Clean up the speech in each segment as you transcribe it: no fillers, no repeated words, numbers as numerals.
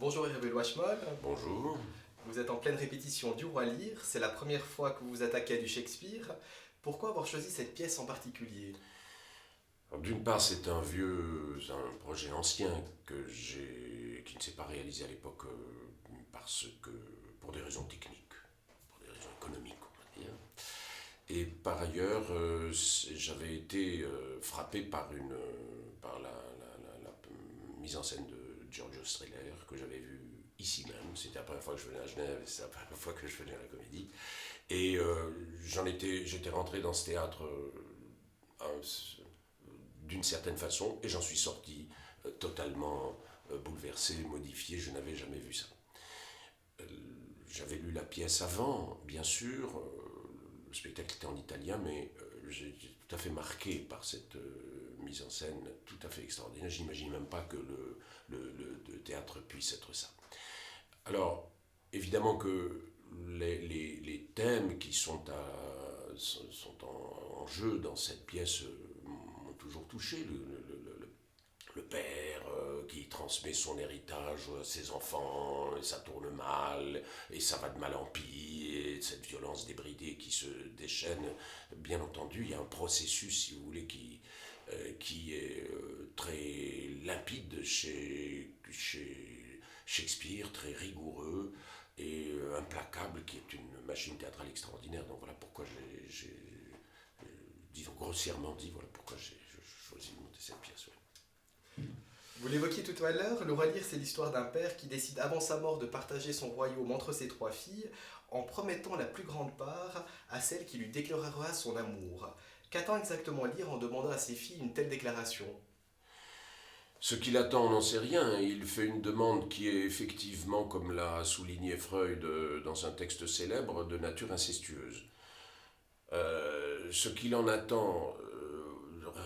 Bonjour Hervé Loachmol, Bonjour. vous êtes en pleine répétition du Roi Lear, c'est la première fois que vous vous attaquez à du Shakespeare. Pourquoi avoir choisi cette pièce en particulier? Alors, d'une part, c'est un projet ancien qui ne s'est pas réalisé à l'époque parce que, pour des raisons techniques, pour des raisons économiques, on va dire. Et par ailleurs, j'avais été frappé par la mise en scène de Giorgio Strehler que j'avais vu ici même. C'était la première fois que je venais à Genève, et c'est la première fois que je venais à la Comédie. Et j'étais rentré dans ce théâtre d'une certaine façon, et j'en suis sorti totalement bouleversé, modifié. Je n'avais jamais vu ça. Euh, J'avais lu la pièce avant, bien sûr. Le spectacle était en italien, mais j'ai été tout à fait marqué par cette mise en scène tout à fait extraordinaire. Je n'imagine même pas que le théâtre puisse être ça. Alors, évidemment que les thèmes qui sont en jeu dans cette pièce m'ont toujours touché. Le père qui transmet son héritage à ses enfants, et ça tourne mal, et ça va de mal en pis, et cette violence débridée qui se déchaîne. Bien entendu, il y a un processus, si vous voulez, qui est très limpide chez Shakespeare, très rigoureux et implacable, qui est une machine théâtrale extraordinaire. Donc voilà pourquoi disons grossièrement dit, voilà pourquoi j'ai choisi de monter cette pièce. Ouais. Vous l'évoquiez tout à l'heure, le Roi Lear c'est l'histoire d'un père qui décide avant sa mort de partager son royaume entre ses trois filles en promettant la plus grande part à celle qui lui déclarera son amour. Qu'attend exactement Lear en demandant à ses filles une telle déclaration? Ce qu'il attend, on n'en sait rien. Il fait une demande qui est effectivement, comme l'a souligné Freud dans un texte célèbre, de nature incestueuse. Ce qu'il en attend,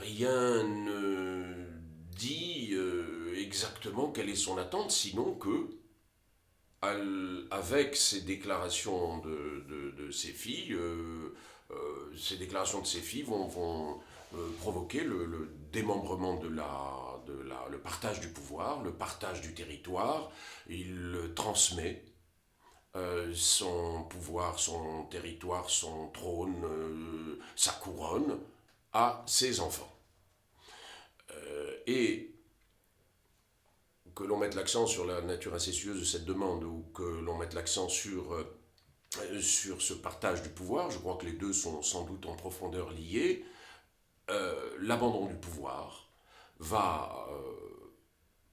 rien ne dit exactement quelle est son attente, sinon que, avec ces déclarations de ses filles, ces déclarations de ses filles vont provoquer le démembrement le partage du pouvoir, le partage du territoire. Il transmet son pouvoir, son territoire, son trône, sa couronne à ses enfants. Et que l'on mette l'accent sur la nature incestueuse de cette demande ou que l'on mette l'accent sur ce partage du pouvoir, je crois que les deux sont sans doute en profondeur liés. L'abandon du pouvoir va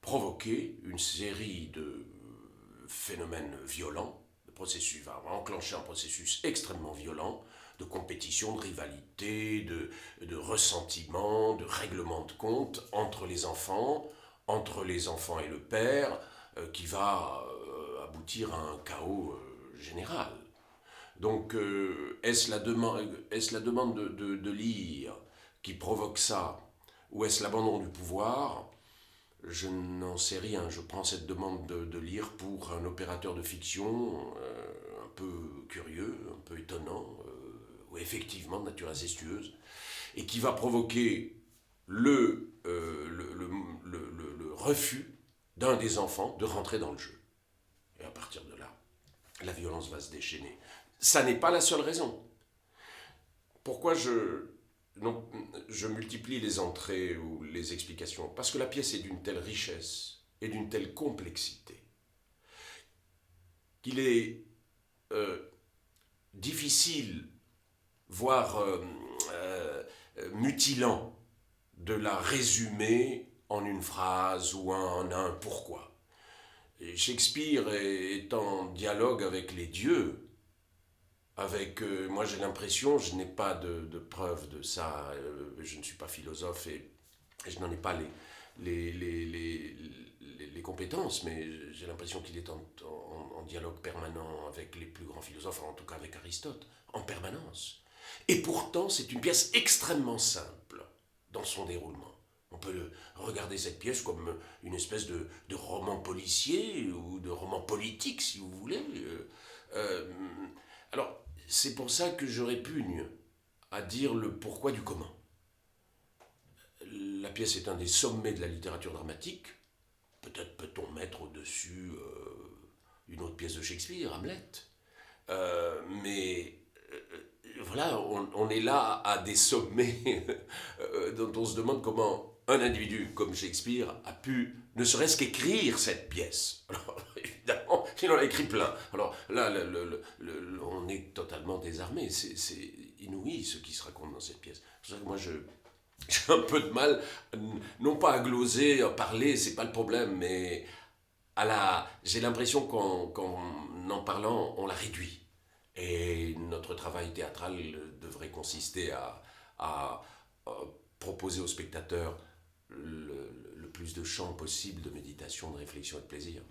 provoquer une série de phénomènes violents, va enclencher un processus extrêmement violent de compétition, de rivalité, de ressentiment, de règlement de compte entre les enfants et le père, qui va aboutir à un chaos général. Donc, est-ce la demande de lire qui provoque ça, ou est-ce l'abandon du pouvoir? Je n'en sais rien. Je prends cette demande de lire pour un opérateur de fiction un peu curieux, un peu étonnant, ou effectivement de nature incestueuse, et qui va provoquer le refus d'un des enfants de rentrer dans le jeu. Et à partir de là, la violence va se déchaîner. Ça n'est pas la seule raison. Pourquoi non, je multiplie les entrées ou les explications? Parce que la pièce est d'une telle richesse et d'une telle complexité qu'il est euh, difficile, voire mutilant, de la résumer en une phrase ou en un pourquoi. Et Shakespeare est en dialogue avec les dieux, moi j'ai l'impression, je n'ai pas de preuve de ça, je ne suis pas philosophe et je n'en ai pas les compétences, mais j'ai l'impression qu'il est en dialogue permanent avec les plus grands philosophes, en tout cas avec Aristote, en permanence. Et pourtant, c'est une pièce extrêmement simple dans son déroulement. On peut regarder cette pièce comme une espèce de roman policier ou de roman politique, si vous voulez. Euh, alors, c'est pour ça que je répugne à dire le pourquoi du comment. La pièce est un des sommets de la littérature dramatique, peut-être peut-on mettre au-dessus une autre pièce de Shakespeare, Hamlet? Mais voilà, on est là à des sommets dont on se demande comment un individu comme Shakespeare a pu ne serait-ce qu'écrire cette pièce. Alors, évidemment, il en a écrit plein. Alors là, on est totalement désarmé. C'est inouï ce qui se raconte dans cette pièce. C'est pour ça que moi, j'ai un peu de mal, non pas à gloser, à parler, c'est pas le problème, mais j'ai l'impression qu'en en parlant, on la réduit. Et notre travail théâtral devrait consister à proposer aux spectateurs le plus de champs possible de méditation, de réflexion et de plaisir.